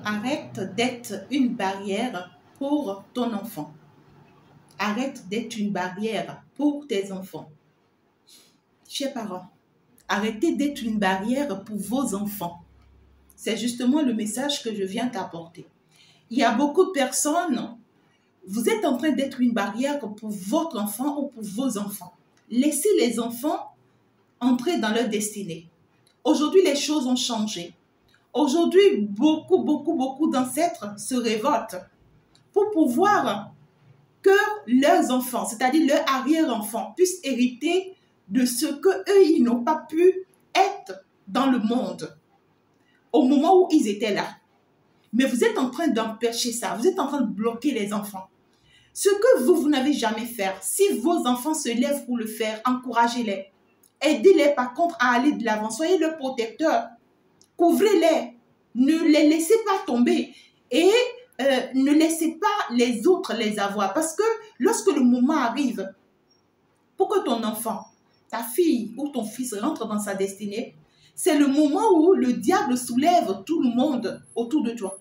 Arrête d'être une barrière pour ton enfant. Arrête d'être une barrière pour tes enfants. Chers parents, arrêtez d'être une barrière pour vos enfants. C'est justement le message que je viens t'apporter. Il y a beaucoup de personnes, vous êtes en train d'être une barrière pour votre enfant ou pour vos enfants. Laissez les enfants entrer dans leur destinée. Aujourd'hui, les choses ont changé. Aujourd'hui, beaucoup d'ancêtres se révoltent pour pouvoir que leurs enfants, c'est-à-dire leurs arrière-enfants, puissent hériter de ce qu'eux, ils n'ont pas pu être dans le monde au moment où ils étaient là. Mais vous êtes en train d'empêcher ça. Vous êtes en train de bloquer les enfants. Ce que vous n'avez jamais fait, si vos enfants se lèvent pour le faire, encouragez-les. Aidez-les par contre à aller de l'avant. Soyez le protecteur. Couvrez-les. Ne les laissez pas tomber. Et ne laissez pas les autres les avoir. Parce que lorsque le moment arrive pour que ton enfant, ta fille ou ton fils rentre dans sa destinée, c'est le moment où le diable soulève tout le monde autour de toi.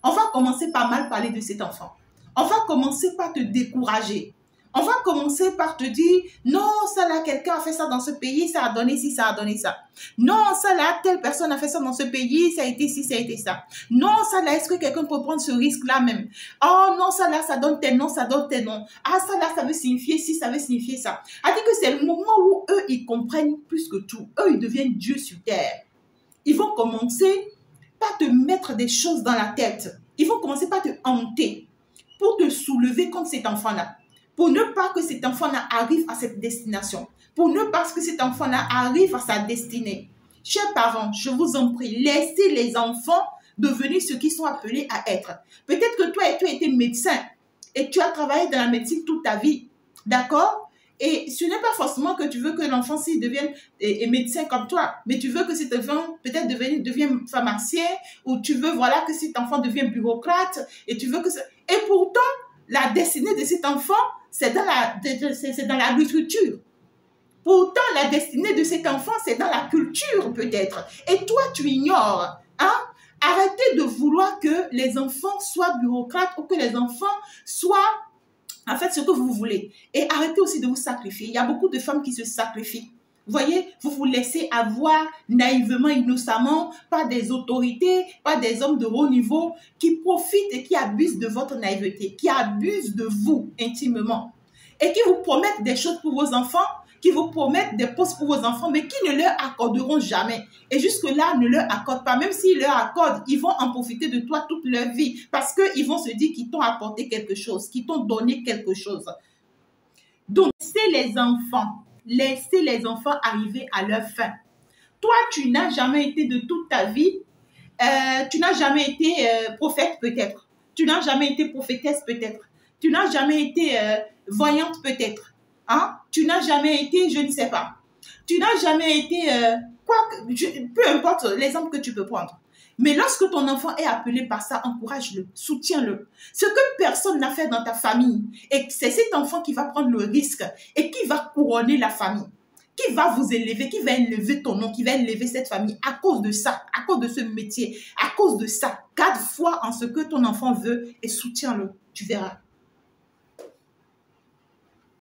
On va commencer par mal parler de cet enfant. On va commencer par te décourager. On va commencer par te dire, non, ça là, quelqu'un a fait ça dans ce pays, ça a donné ci, ça a donné ça. Non, ça là, telle personne a fait ça dans ce pays, ça a été ci, ça a été ça. Non, ça là, est-ce que quelqu'un peut prendre ce risque-là même? Oh non, ça là, ça donne tel nom, ça donne tel nom. Ah, ça là, ça veut signifier ci, ça veut signifier ça. C'est-à-dire que c'est le moment où eux, ils comprennent plus que tout. Eux, ils deviennent Dieu sur terre. Ils vont commencer par te mettre des choses dans la tête. Ils vont commencer par te hanter pour te soulever contre cet enfant-là. Pour ne pas que cet enfant-là arrive à cette destination. Pour ne pas que cet enfant-là arrive à sa destinée. Chers parents, je vous en prie, laissez les enfants devenir ce qu'ils sont appelés à être. Peut-être que toi, tu as été médecin et tu as travaillé dans la médecine toute ta vie. D'accord? Et ce n'est pas forcément que tu veux que l'enfant s'il devienne médecin comme toi, mais tu veux que cet enfant peut-être devienne pharmacien, ou tu veux voilà que cet enfant devienne bureaucrate, et tu veux que ça... Et pourtant, la destinée de cet enfant, c'est dans l'agriculture. Pourtant, la destinée de cet enfant, c'est dans la culture peut-être. Et toi, tu ignores. Hein? Arrêtez de vouloir que les enfants soient bureaucrates ou que les enfants soient, en fait, ce que vous voulez. Et arrêtez aussi de vous sacrifier. Il y a beaucoup de femmes qui se sacrifient. Vous voyez, vous vous laissez avoir naïvement, innocemment, par des autorités, par des hommes de haut niveau qui profitent et qui abusent de votre naïveté, qui abusent de vous intimement et qui vous promettent des choses pour vos enfants, qui vous promettent des postes pour vos enfants, mais qui ne leur accorderont jamais. Et jusque-là, ne leur accordent pas. Même s'ils leur accordent, ils vont en profiter de toi toute leur vie parce qu'ils vont se dire qu'ils t'ont apporté quelque chose, qu'ils t'ont donné quelque chose. Donc, c'est les enfants. Laissez les enfants arriver à leur fin. Toi, tu n'as jamais été de toute ta vie, tu n'as jamais été prophète peut-être. Tu n'as jamais été prophétesse peut-être. Tu n'as jamais été voyante peut-être. Hein? Tu n'as jamais été, je ne sais pas. Tu n'as jamais été, peu importe l'exemple que tu peux prendre. Mais lorsque ton enfant est appelé par ça, encourage-le, soutiens-le. Ce que personne n'a fait dans ta famille, et c'est cet enfant qui va prendre le risque et qui va couronner la famille, qui va vous élever, qui va élever ton nom, qui va élever cette famille à cause de ça, à cause de ce métier, à cause de ça. Garde foi en ce que ton enfant veut et soutiens-le, tu verras.